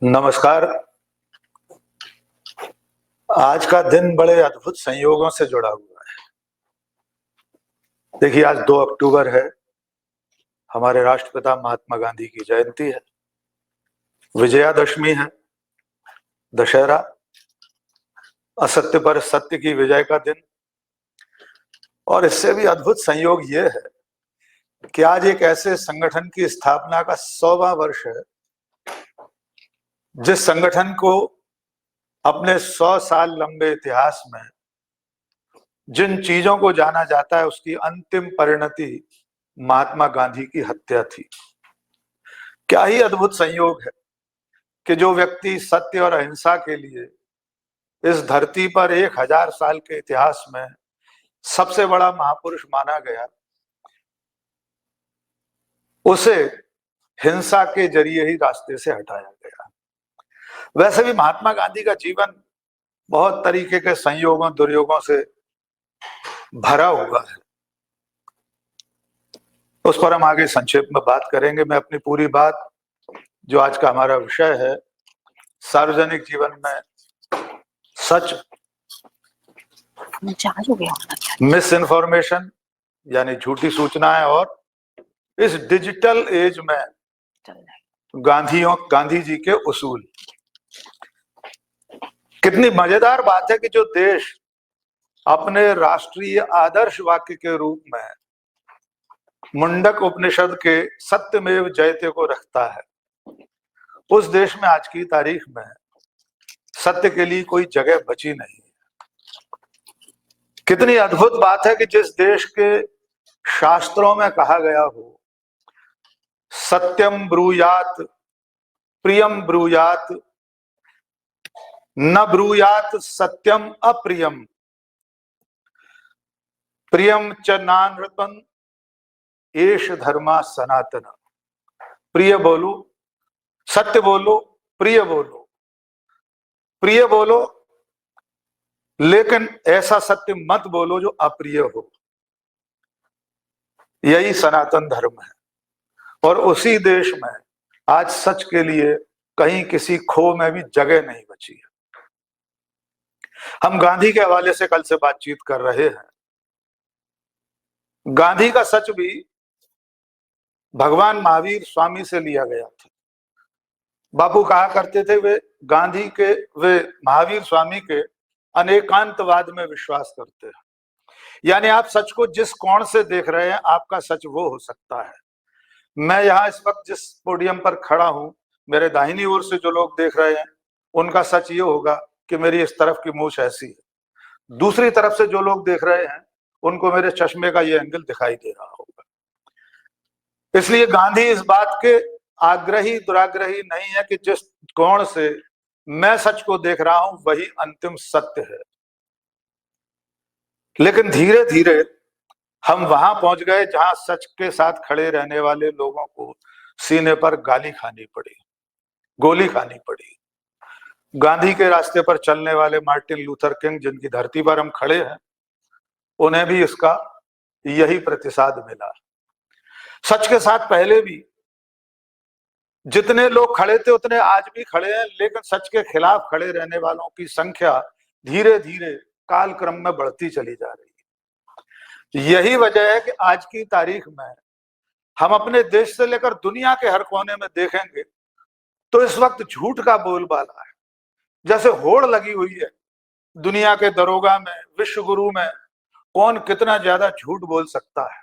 नमस्कार। आज का दिन बड़े अद्भुत संयोगों से जुड़ा हुआ है। देखिए, आज 2 अक्टूबर है। हमारे राष्ट्रपिता महात्मा गांधी की जयंती है। विजयादशमी है, दशहरा, असत्य पर सत्य की विजय का दिन। और इससे भी अद्भुत संयोग ये है कि आज एक ऐसे संगठन की स्थापना का 100वां वर्ष है, जिस संगठन को अपने 100 साल लंबे इतिहास में जिन चीजों को जाना जाता है, उसकी अंतिम परिणति महात्मा गांधी की हत्या थी। क्या ही अद्भुत संयोग है कि जो व्यक्ति सत्य और अहिंसा के लिए इस धरती पर 1000 साल के इतिहास में सबसे बड़ा महापुरुष माना गया, उसे हिंसा के जरिए ही रास्ते से हटाया गया। वैसे भी महात्मा गांधी का जीवन बहुत तरीके के संयोगों दुर्योगों से भरा हुआ है। उस पर हम आगे संक्षेप में बात करेंगे। मैं अपनी पूरी बात, जो आज का हमारा विषय है, सार्वजनिक जीवन में सच, मिस इन्फॉर्मेशन यानी झूठी सूचनाएं, और इस डिजिटल एज में गांधी जी के उसूल। कितनी मजेदार बात है कि जो देश अपने राष्ट्रीय आदर्श वाक्य के रूप में मुंडक उपनिषद के सत्यमेव जयते को रखता है, उस देश में आज की तारीख में सत्य के लिए कोई जगह बची नहीं। कितनी अद्भुत बात है कि जिस देश के शास्त्रों में कहा गया हो, सत्यम ब्रूयात प्रियम ब्रूयात, न ब्रूयात सत्यम अप्रियम, प्रियम च नानृतम एष धर्मा सनातन। प्रिय बोलो, सत्य बोलो, प्रिय बोलो, प्रिय बोलो, लेकिन ऐसा सत्य मत बोलो जो अप्रिय हो। यही सनातन धर्म है। और उसी देश में आज सच के लिए कहीं किसी खो में भी जगह नहीं बची है। हम गांधी के हवाले से कल से बातचीत कर रहे हैं। गांधी का सच भी भगवान महावीर स्वामी से लिया गया था। बापू कहा करते थे, वे महावीर स्वामी के अनेकांतवाद में विश्वास करते हैं। यानी आप सच को जिस कोण से देख रहे हैं, आपका सच वो हो सकता है। मैं यहाँ इस वक्त जिस पोडियम पर खड़ा हूं, मेरे दाहिनी ओर से जो लोग देख रहे हैं, उनका सच ये होगा कि मेरी इस तरफ की मूछ ऐसी है। दूसरी तरफ से जो लोग देख रहे हैं, उनको मेरे चश्मे का ये एंगल दिखाई दे रहा होगा। इसलिए गांधी इस बात के आग्रही दुराग्रही नहीं है कि जिस कोण से मैं सच को देख रहा हूं वही अंतिम सत्य है। लेकिन धीरे धीरे हम वहां पहुंच गए जहां सच के साथ खड़े रहने वाले लोगों को सीने पर गोली खानी पड़ी। गांधी के रास्ते पर चलने वाले मार्टिन लूथर किंग, जिनकी धरती पर हम खड़े हैं, उन्हें भी इसका यही प्रतिसाद मिला। सच के साथ पहले भी जितने लोग खड़े थे उतने आज भी खड़े हैं, लेकिन सच के खिलाफ खड़े रहने वालों की संख्या धीरे धीरे कालक्रम में बढ़ती चली जा रही है। यही वजह है कि आज की तारीख में हम अपने देश से लेकर दुनिया के हर कोने में देखेंगे तो इस वक्त झूठ का बोलबाला है। जैसे होड़ लगी हुई है दुनिया के दरोगा में, विश्व गुरु में, कौन कितना ज्यादा झूठ बोल सकता है।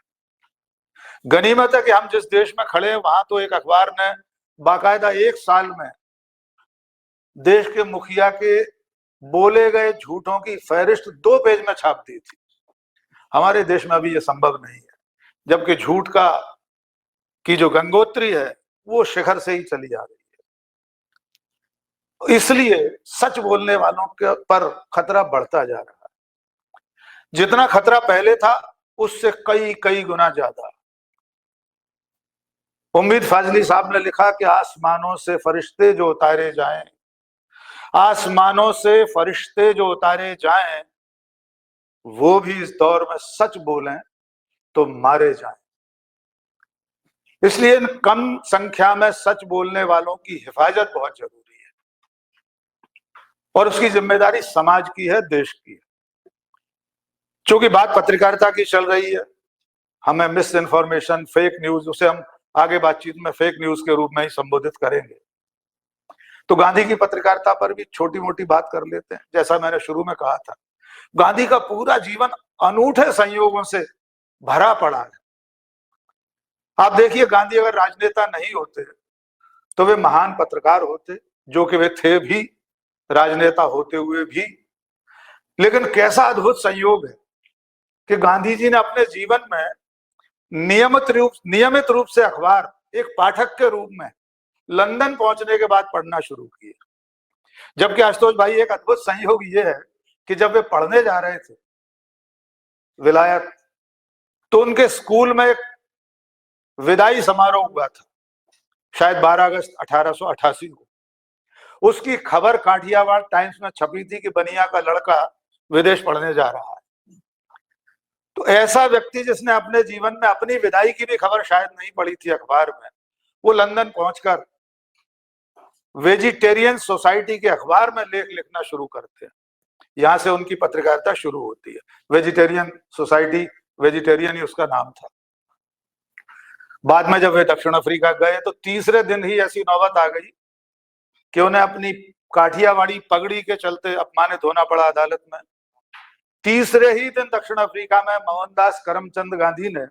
गनीमत है कि हम जिस देश में खड़े हैं, वहां तो एक अखबार ने बाकायदा 1 साल में देश के मुखिया के बोले गए झूठों की फहरिस्त 2 पेज में छाप दी थी। हमारे देश में अभी यह संभव नहीं है, जबकि झूठ की जो गंगोत्री है वो शिखर से ही चली जा रही है। इसलिए सच बोलने वालों के पर खतरा बढ़ता जा रहा है। जितना खतरा पहले था उससे कई कई गुना ज्यादा। उम्मीद फाजली साहब ने लिखा कि आसमानों से फरिश्ते जो उतारे जाएं, आसमानों से फरिश्ते जो उतारे जाएं, वो भी इस दौर में सच बोलें तो मारे जाएं। इसलिए कम संख्या में सच बोलने वालों की हिफाजत बहुत जरूरी है। और उसकी जिम्मेदारी समाज की है, देश की है। चूंकि बात पत्रकारिता की चल रही है, हमें मिस इन्फॉर्मेशन, फेक न्यूज, उसे हम आगे बातचीत में फेक न्यूज के रूप में ही संबोधित करेंगे। तो गांधी की पत्रकारिता पर भी छोटी मोटी बात कर लेते हैं। जैसा मैंने शुरू में कहा था, गांधी का पूरा जीवन अनूठे संयोगों से भरा पड़ा है। आप देखिए, गांधी अगर राजनेता नहीं होते तो वे महान पत्रकार होते, जो कि वे थे भी, राजनेता होते हुए भी। लेकिन कैसा अद्भुत संयोग है कि गांधी जी ने अपने जीवन में नियमित रूप से अखबार एक पाठक के रूप में लंदन पहुंचने के बाद पढ़ना शुरू किए। जबकि आशुतोष भाई, एक अद्भुत संयोग ये है कि जब वे पढ़ने जा रहे थे विलायत, तो उनके स्कूल में एक विदाई समारोह हुआ था, शायद 12 अगस्त 1888 को। उसकी खबर काठियावाड़ टाइम्स में छपी थी कि बनिया का लड़का विदेश पढ़ने जा रहा है। तो ऐसा व्यक्ति जिसने अपने जीवन में अपनी विदाई की भी खबर शायद नहीं पढ़ी थी अखबार में, वो लंदन पहुंचकर वेजिटेरियन सोसाइटी के अखबार में लेख लिखना शुरू करते हैं। यहां से उनकी पत्रकारिता शुरू होती है। वेजिटेरियन सोसाइटी, वेजिटेरियन ही उसका नाम था। बाद में जब वे दक्षिण अफ्रीका गए तो तीसरे दिन ही ऐसी नौबत आ गई कि उन्हें अपनी काठियावाड़ी पगड़ी के चलते अपमानित होना पड़ा अदालत में। तीसरे ही दिन दक्षिण अफ्रीका में मोहनदास करमचंद गांधी ने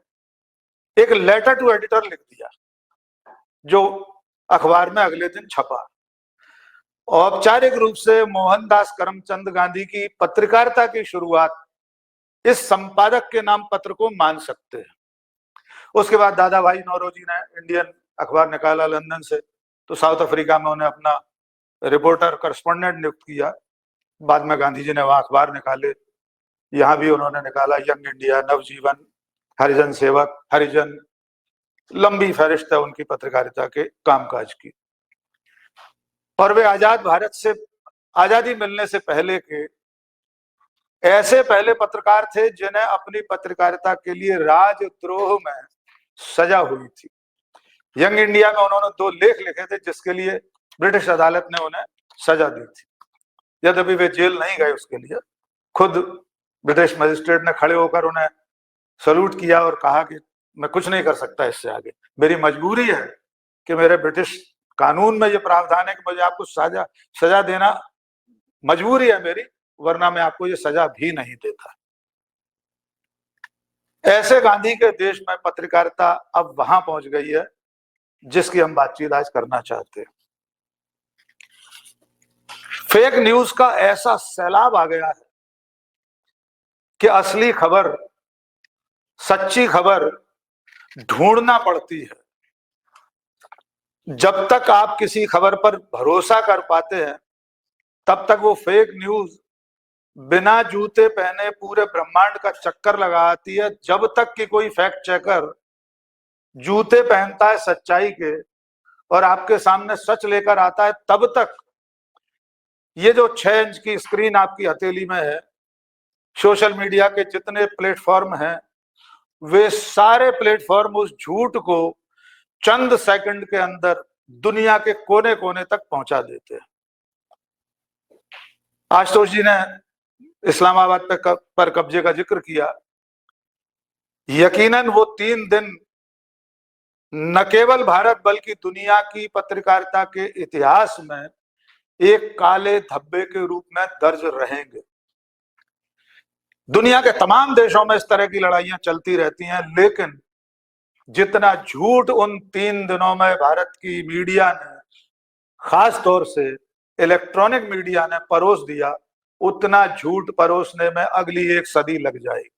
एक लेटर टू एडिटर लिख दिया, जो अखबार में अगले दिन छपा। औपचारिक रूप से मोहनदास करमचंद गांधी की पत्रकारिता की शुरुआत इस संपादक के नाम पत्र को मान सकते हैं। उसके बाद दादा भाई नौरोजी ने इंडियन अखबार निकाला लंदन से, तो साउथ अफ्रीका में उन्हें अपना रिपोर्टर करस्पॉन्डेंट नियुक्त किया। बाद में गांधी जी ने वहां अखबार निकाले, यहां भी उन्होंने निकाला यंग इंडिया, नवजीवन, हरिजन सेवक, हरिजन, लंबी फहरिस्त है उनकी पत्रकारिता के कामकाज की। और वे आजाद भारत से, आजादी मिलने से पहले के ऐसे पहले पत्रकार थे जिन्हें अपनी पत्रकारिता के लिए राजद्रोह में सजा हुई थी। यंग इंडिया में उन्होंने 2 लेख लिखे थे जिसके लिए ब्रिटिश अदालत ने उन्हें सजा दी थी। यद्यपि वे जेल नहीं गए, उसके लिए खुद ब्रिटिश मजिस्ट्रेट ने खड़े होकर उन्हें सल्यूट किया और कहा कि मैं कुछ नहीं कर सकता इससे आगे, मेरी मजबूरी है कि मेरे ब्रिटिश कानून में ये प्रावधान है कि मुझे आपको सजा देना मजबूरी है मेरी, वरना मैं आपको ये सजा भी नहीं देता। ऐसे गांधी के देश में पत्रकारिता अब वहां पहुंच गई है जिसकी हम बातचीत आज करना चाहते हैं। फेक न्यूज का ऐसा सैलाब आ गया है कि असली खबर, सच्ची खबर ढूंढना पड़ती है। जब तक आप किसी खबर पर भरोसा कर पाते हैं, तब तक वो फेक न्यूज बिना जूते पहने पूरे ब्रह्मांड का चक्कर लगाती है। जब तक कि कोई फैक्ट चेकर जूते पहनता है सच्चाई के और आपके सामने सच लेकर आता है, तब तक ये जो 6 इंच की स्क्रीन आपकी हथेली में है, सोशल मीडिया के जितने प्लेटफॉर्म हैं, वे सारे प्लेटफॉर्म उस झूठ को चंद सेकंड के अंदर दुनिया के कोने कोने तक पहुंचा देते हैं। आशुतोष जी ने इस्लामाबाद पर कब्जे का जिक्र किया। यकीनन वो 3 दिन न केवल भारत बल्कि दुनिया की पत्रकारिता के इतिहास में एक काले धब्बे के रूप में दर्ज रहेंगे। दुनिया के तमाम देशों में इस तरह की लड़ाइयां चलती रहती हैं, लेकिन जितना झूठ उन 3 दिनों में भारत की मीडिया ने, खास तौर से इलेक्ट्रॉनिक मीडिया ने परोस दिया, उतना झूठ परोसने में अगली 1 सदी लग जाएगी।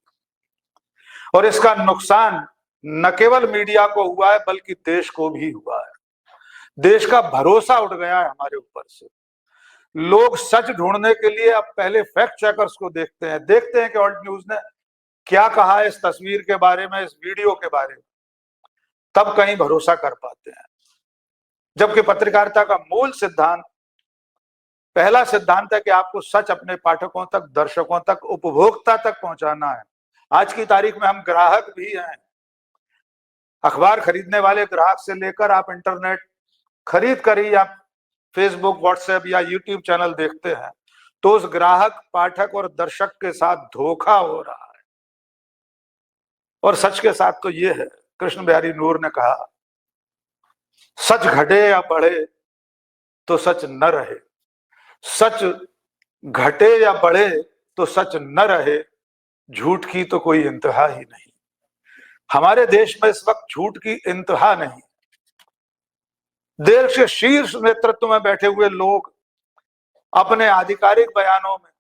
और इसका नुकसान न केवल मीडिया को हुआ है बल्कि देश को भी हुआ है। देश का भरोसा उठ गया है हमारे ऊपर से। लोग सच ढूंढने के लिए अब पहले फैक्ट चेकर्स को देखते हैं कि ऑल्ट न्यूज ने क्या कहा है इस तस्वीर के बारे में, इस वीडियो के बारे में, तब कहीं भरोसा कर पाते हैं। जबकि पत्रकारिता का मूल सिद्धांत, पहला सिद्धांत है कि आपको सच अपने पाठकों तक, दर्शकों तक, उपभोक्ता तक पहुंचाना है। आज की तारीख में हम ग्राहक भी हैं। अखबार खरीदने वाले ग्राहक से लेकर आप इंटरनेट खरीद कर ही आप फेसबुक, व्हाट्सएप या यूट्यूब चैनल देखते हैं, तो उस ग्राहक, पाठक और दर्शक के साथ धोखा हो रहा है। और सच के साथ तो ये है, कृष्ण बिहारी नूर ने कहा, सच घटे या बढ़े तो सच न रहे, सच घटे या बढ़े तो सच न रहे, झूठ की तो कोई इंतहा ही नहीं। हमारे देश में इस वक्त झूठ की इंतहा नहीं। देश के शीर्ष नेतृत्व में बैठे हुए लोग अपने आधिकारिक बयानों में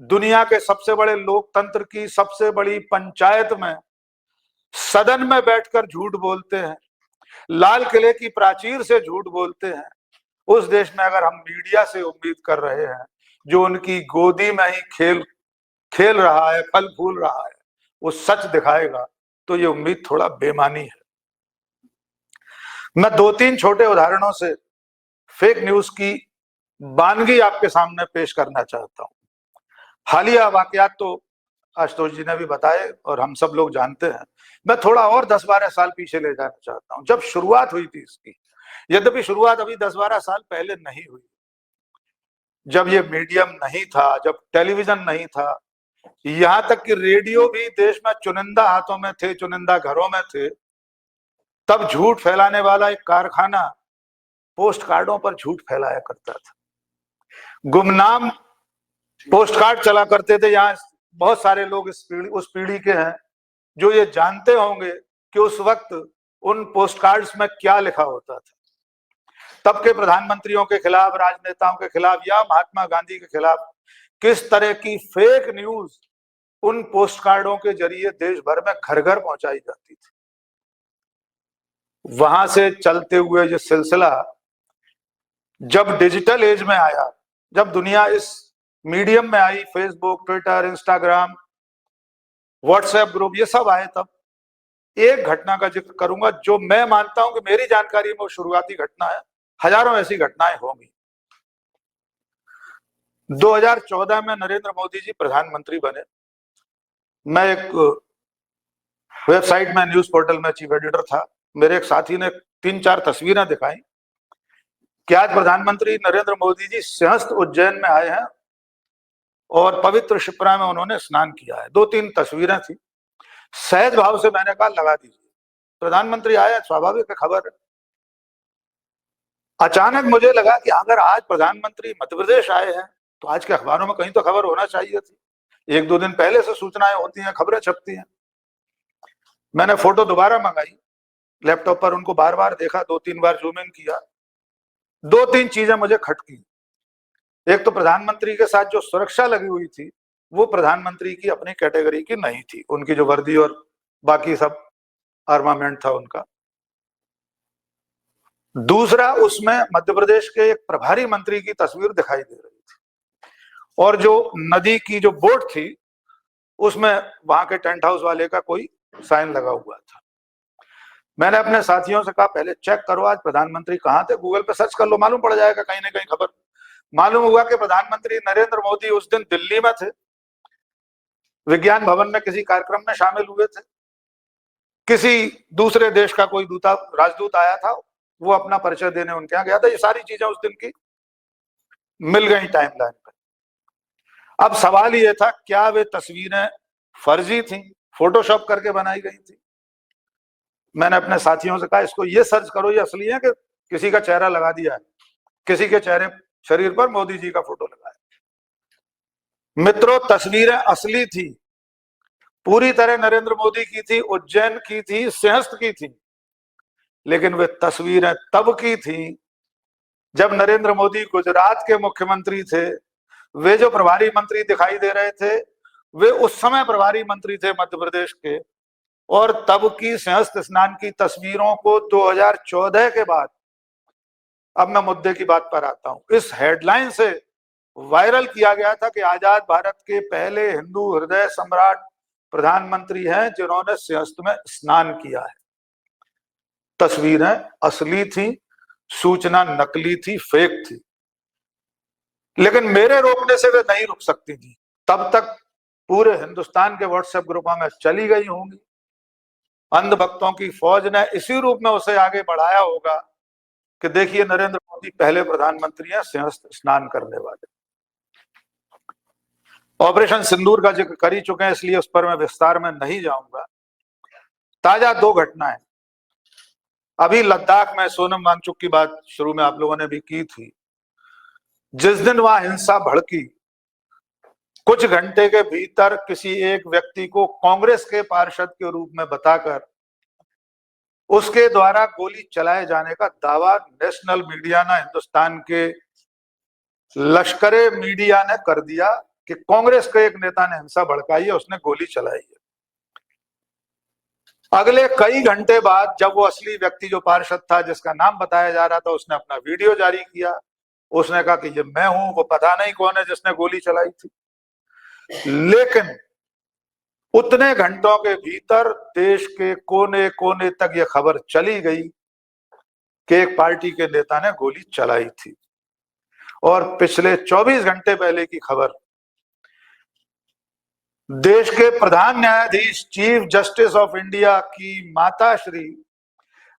दुनिया के सबसे बड़े लोकतंत्र की सबसे बड़ी पंचायत में सदन में बैठकर झूठ बोलते हैं, लाल किले की प्राचीर से झूठ बोलते हैं। उस देश में अगर हम मीडिया से उम्मीद कर रहे हैं जो उनकी गोदी में ही खेल रहा है, फल फूल रहा है, वो सच दिखाएगा, तो ये उम्मीद थोड़ा बेमानी है। मैं 2-3 छोटे उदाहरणों से फेक न्यूज की वानगी आपके सामने पेश करना चाहता हूं। हालिया वाकयात तो आशुतोष जी ने भी बताए और हम सब लोग जानते हैं। मैं थोड़ा और 10-12 साल पीछे ले जाना चाहता हूं, जब शुरुआत हुई थी इसकी। यद्यपि शुरुआत अभी 10-12 साल पहले नहीं हुई, जब ये मीडियम नहीं था, जब टेलीविजन नहीं था, यहां तक कि रेडियो भी देश में चुनिंदा हाथों में थे, चुनिंदा घरों में थे। तब झूठ फैलाने वाला एक कारखाना पोस्ट कार्डों पर झूठ फैलाया करता था। गुमनाम पोस्ट कार्ड चला करते थे। यहाँ बहुत सारे लोग उस पीढ़ी के हैं जो ये जानते होंगे कि उस वक्त उन पोस्ट कार्ड्स में क्या लिखा होता था। तब के प्रधानमंत्रियों के खिलाफ, राजनेताओं के खिलाफ या महात्मा गांधी के खिलाफ किस तरह की फेक न्यूज उन पोस्ट कार्डों के जरिए देश भर में घर घर पहुंचाई जाती थी। वहां से चलते हुए ये सिलसिला जब डिजिटल एज में आया, जब दुनिया इस मीडियम में आई, Facebook, Twitter, Instagram, WhatsApp group, ये सब आए, तब एक घटना का जिक्र करूंगा जो मैं मानता हूं कि मेरी जानकारी में वो शुरुआती घटना है। हजारों ऐसी घटनाएं होंगी। 2014 में नरेंद्र मोदी जी प्रधानमंत्री बने। मैं एक वेबसाइट में, न्यूज पोर्टल में चीफ एडिटर था। मेरे एक साथी ने 3-4 तस्वीरें दिखाई कि आज प्रधानमंत्री नरेंद्र मोदी जी सिंहस्थ उज्जैन में आए हैं और पवित्र शिप्रा में उन्होंने स्नान किया है। 2-3 तस्वीरें थी। सहज भाव से मैंने कहा लगा दीजिए, प्रधानमंत्री आए, स्वाभाविक है, खबर है। अचानक मुझे लगा कि अगर आज प्रधानमंत्री मध्य प्रदेश आए हैं तो आज के अखबारों में कहीं तो खबर होना चाहिए थी। 1-2 दिन पहले से सूचनाएं होती हैं, खबरें छपती हैं। मैंने फोटो दोबारा मंगाई, लैपटॉप पर उनको बार बार देखा, 2-3 बार जूम इन किया। 2-3 चीजें मुझे खटकी। एक तो प्रधानमंत्री के साथ जो सुरक्षा लगी हुई थी वो प्रधानमंत्री की अपनी कैटेगरी की नहीं थी। उनकी जो वर्दी और बाकी सब आर्मामेंट था उनका। दूसरा, उसमें मध्य प्रदेश के एक प्रभारी मंत्री की तस्वीर दिखाई दे रही थी और जो नदी की जो बोट थी उसमें वहां के टेंट हाउस वाले का कोई साइन लगा हुआ था। मैंने अपने साथियों से कहा पहले चेक करो आज प्रधानमंत्री कहां थे, गूगल पे सर्च कर लो, मालूम पड़ जाएगा कहीं ना कहीं खबर। मालूम हुआ कि प्रधानमंत्री नरेंद्र मोदी उस दिन दिल्ली में थे, विज्ञान भवन में किसी कार्यक्रम में शामिल हुए थे। किसी दूसरे देश का कोई राजदूत आया था, वो अपना परिचय देने उनके यहाँ गया था। ये सारी चीजें उस दिन की मिल गई टाइमलाइन पर। अब सवाल ये था, क्या वे तस्वीरें फर्जी थी, फोटोशॉप करके बनाई गई थी? मैंने अपने साथियों से कहा इसको ये सर्च करो, ये असली है कि किसी का चेहरा लगा दिया है, किसी के शरीर पर मोदी जी का फोटो लगा है। मित्रों, तस्वीरें असली थी, पूरी तरह नरेंद्र मोदी की थी, उज्जैन की थी, सिंहस्थ की थी। लेकिन वे तस्वीरें तब की थी जब नरेंद्र मोदी गुजरात के मुख्यमंत्री थे। वे जो प्रभारी मंत्री दिखाई दे रहे थे वे उस समय प्रभारी मंत्री थे मध्य प्रदेश के। और तब की सिंहस्थ स्नान की तस्वीरों को 2014 के बाद, अब मैं मुद्दे की बात पर आता हूं, इस हेडलाइन से वायरल किया गया था कि आजाद भारत के पहले हिंदू हृदय सम्राट प्रधानमंत्री हैं जिन्होंने सिंहस्थ में स्नान किया है। तस्वीरें असली थी, सूचना नकली थी, फेक थी। लेकिन मेरे रोकने से वे नहीं रुक सकती थी। तब तक पूरे हिंदुस्तान के व्हाट्सएप ग्रुपों में चली गई होंगी। अंधभक्तों की फौज ने इसी रूप में उसे आगे बढ़ाया होगा कि देखिए नरेंद्र मोदी पहले प्रधानमंत्री हैं सिंहस्थ स्नान करने वाले। ऑपरेशन सिंदूर का जिक्र कर ही चुके हैं, इसलिए उस पर मैं विस्तार में नहीं जाऊंगा। ताजा दो घटनाएं अभी लद्दाख में, सोनम वांगचुक की बात शुरू में आप लोगों ने भी की थी। जिस दिन वहां हिंसा भड़की, कुछ घंटे के भीतर किसी एक व्यक्ति को कांग्रेस के पार्षद के रूप में बताकर उसके द्वारा गोली चलाए जाने का दावा नेशनल मीडिया ने, हिंदुस्तान के लश्करे मीडिया ने कर दिया कि कांग्रेस के एक नेता ने हिंसा भड़काई है, उसने गोली चलाई है। अगले कई घंटे बाद जब वो असली व्यक्ति जो पार्षद था, जिसका नाम बताया जा रहा था, उसने अपना वीडियो जारी किया। उसने कहा कि ये मैं हूं, वो पता नहीं कौन है जिसने गोली चलाई थी। लेकिन उतने घंटों के भीतर देश के कोने कोने तक ये खबर चली गई कि एक पार्टी के नेता ने गोली चलाई थी। और पिछले 24 घंटे पहले की खबर, देश के प्रधान न्यायाधीश, चीफ जस्टिस ऑफ इंडिया की माता श्री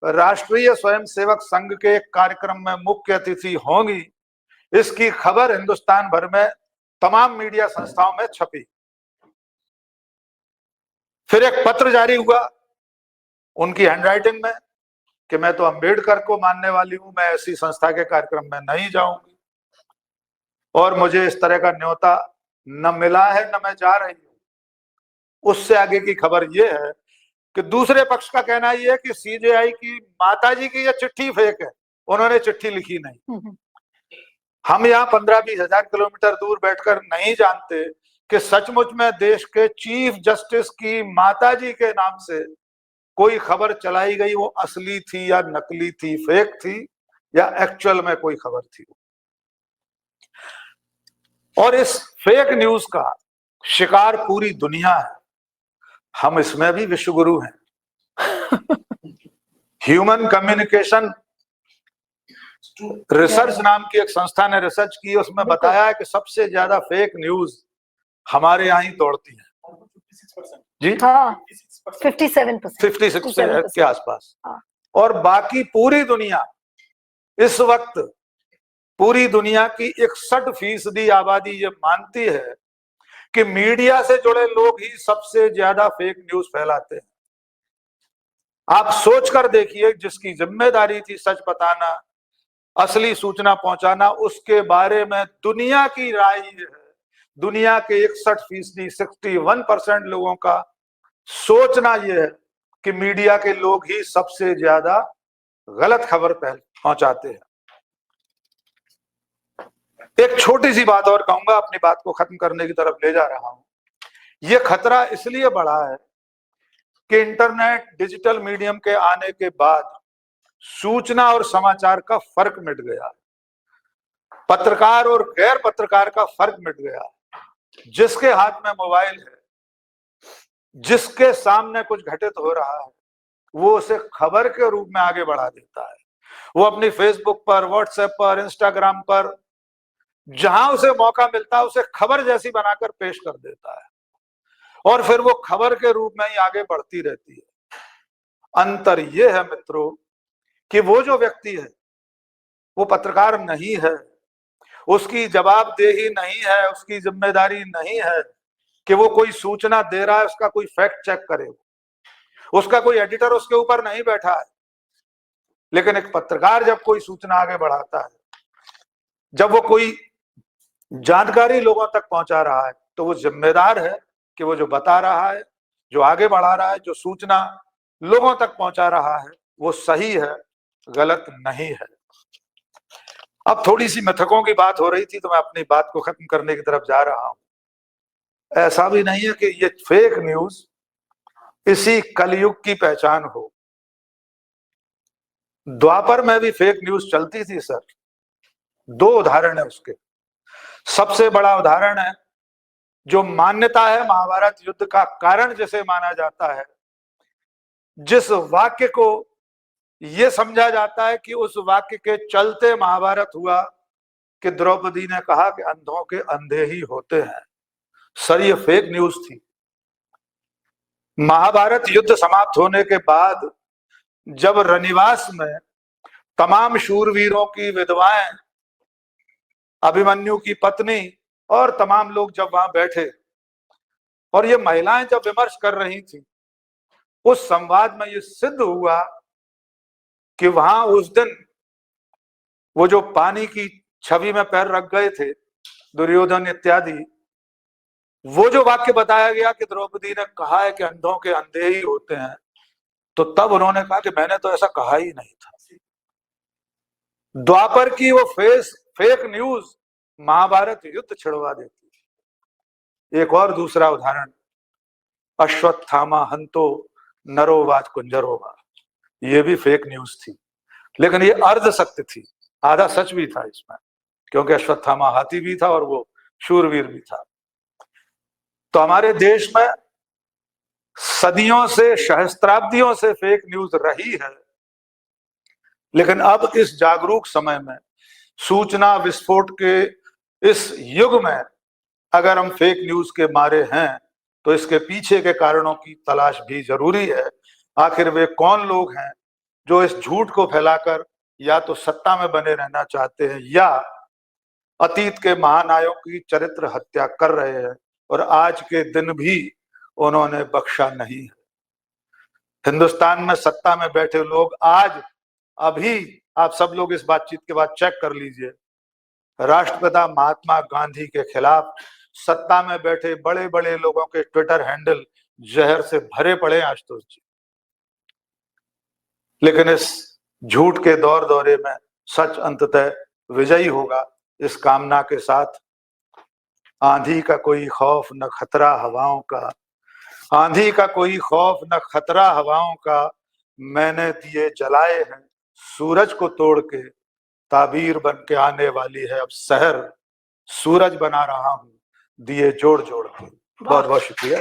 राष्ट्रीय स्वयंसेवक संघ के कार्यक्रम में मुख्य अतिथि होंगी, इसकी खबर हिंदुस्तान भर में तमाम मीडिया संस्थाओं में छपी। फिर एक पत्र जारी हुआ उनकी हैंडराइटिंग में कि मैं तो अंबेडकर को मानने वाली हूं, मैं ऐसी संस्था के कार्यक्रम में नहीं जाऊंगी और मुझे इस तरह का न्योता न मिला है न मैं जा रही हूं। उससे आगे की खबर यह है कि दूसरे पक्ष का कहना यह है कि सीजेआई की माताजी की यह चिट्ठी फेक है, उन्होंने चिट्ठी लिखी नहीं। हम यहाँ 15-20 हजार किलोमीटर दूर बैठकर नहीं जानते कि सचमुच में देश के चीफ जस्टिस की माताजी के नाम से कोई खबर चलाई गई, वो असली थी या नकली थी, फेक थी या एक्चुअल में कोई खबर थी। और इस फेक न्यूज का शिकार पूरी दुनिया है, हम इसमें भी विश्वगुरु हैं। ह्यूमन कम्युनिकेशन रिसर्च नाम की एक संस्था ने रिसर्च की, उसमें बताया है कि सबसे ज्यादा फेक न्यूज हमारे यहाँ ही दौड़ती है जी। हाँ, 56% के आसपास। और बाकी पूरी दुनिया, इस वक्त पूरी दुनिया की 61% आबादी ये मानती है कि मीडिया से जुड़े लोग ही सबसे ज्यादा फेक न्यूज फैलाते हैं। आप सोचकर देखिए, जिसकी जिम्मेदारी थी सच बताना, असली सूचना पहुंचाना, उसके बारे में दुनिया की राय ये है, दुनिया के 61%, 61% लोगों का सोचना यह है कि मीडिया के लोग ही सबसे ज्यादा गलत खबर पहुंचाते हैं। एक छोटी सी बात और कहूंगा, अपनी बात को खत्म करने की तरफ ले जा रहा हूं। यह खतरा इसलिए बढ़ा है कि इंटरनेट, डिजिटल मीडियम के आने के बाद सूचना और समाचार का फर्क मिट गया, पत्रकार और गैर पत्रकार का फर्क मिट गया। जिसके हाथ में मोबाइल है, जिसके सामने कुछ घटित हो रहा है, वो उसे खबर के रूप में आगे बढ़ा देता है। वो अपनी फेसबुक पर, व्हाट्सएप पर, इंस्टाग्राम पर, जहां उसे मौका मिलता है, उसे खबर जैसी बनाकर पेश कर देता है और फिर वो खबर के रूप में ही आगे बढ़ती रहती है। अंतर यह है मित्रों कि वो जो व्यक्ति है वो पत्रकार नहीं है, उसकी जवाबदेही नहीं है, उसकी जिम्मेदारी नहीं है कि वो कोई सूचना दे रहा है उसका कोई फैक्ट चेक करे, उसका कोई एडिटर उसके ऊपर नहीं बैठा है। लेकिन एक पत्रकार जब कोई सूचना आगे बढ़ाता है, जब वो कोई जानकारी लोगों तक पहुंचा रहा है, तो वो जिम्मेदार है कि वो जो बता रहा है, जो आगे बढ़ा रहा है, जो सूचना लोगों तक पहुंचा रहा है, वो सही है, गलत नहीं है। अब थोड़ी सी मिथकों की बात हो रही थी, तो मैं अपनी बात को खत्म करने की तरफ जा रहा हूं। ऐसा भी नहीं है कि ये फेक न्यूज इसी कलयुग की पहचान हो। द्वापर में भी फेक न्यूज चलती थी सर। दो उदाहरण है उसके। सबसे बड़ा उदाहरण है, जो मान्यता है महाभारत युद्ध का कारण जिसे माना जाता है, जिस वाक्य को यह समझा जाता है कि उस वाक्य के चलते महाभारत हुआ, कि द्रौपदी ने कहा कि अंधों के अंधे ही होते हैं। सर, ये फेक न्यूज थी। महाभारत युद्ध समाप्त होने के बाद जब रनिवास में तमाम शूरवीरों की विधवाएं, अभिमन्यु की पत्नी और तमाम लोग जब वहां बैठे और ये महिलाएं जब विमर्श कर रही थी, उस संवाद में ये सिद्ध हुआ कि वहां उस दिन वो जो पानी की छवि में पैर रख गए थे दुर्योधन इत्यादि, वो जो वाक्य बताया गया कि द्रौपदी ने कहा है कि अंधों के अंधे ही होते हैं, तो तब उन्होंने कहा कि मैंने तो ऐसा कहा ही नहीं था। द्वापर की वो फेक न्यूज महाभारत युद्ध छिड़वा देती। एक और दूसरा उदाहरण, अश्वत्थामा हंतो नरोवाच कुंजरोवा, ये भी फेक न्यूज थी, लेकिन ये अर्ध सत्य थी, आधा सच भी था इसमें, क्योंकि अश्वत्थामा हाथी भी था और वो शूरवीर भी था। तो हमारे देश में सदियों से, सहस्त्राब्दियों से फेक न्यूज रही है, लेकिन अब इस जागरूक समय में, सूचना विस्फोट के इस युग में, अगर हम फेक न्यूज के मारे हैं तो इसके पीछे के कारणों की तलाश भी जरूरी है। आखिर वे कौन लोग हैं जो इस झूठ को फैलाकर या तो सत्ता में बने रहना चाहते हैं या अतीत के महानायकों की चरित्र हत्या कर रहे हैं, और आज के दिन भी उन्होंने बख्शा नहीं है। हिंदुस्तान में सत्ता में बैठे लोग आज, अभी आप सब लोग इस बातचीत के बाद चेक कर लीजिए, राष्ट्रपिता महात्मा गांधी के खिलाफ सत्ता में बैठे बड़े बड़े लोगों के ट्विटर हैंडल जहर से भरे पड़े आशुतोष जी। लेकिन इस झूठ के दौर दौरे में सच अंततः विजयी होगा, इस कामना के साथ। आंधी का कोई खौफ न खतरा हवाओं का, आंधी का कोई खौफ न खतरा हवाओं का, मैंने दिए जलाए हैं सूरज को तोड़ के, ताबीर बन के आने वाली है अब सहर, सूरज बना रहा हूं दिए जोड़ जोड़ के। बहुत बहुत शुक्रिया।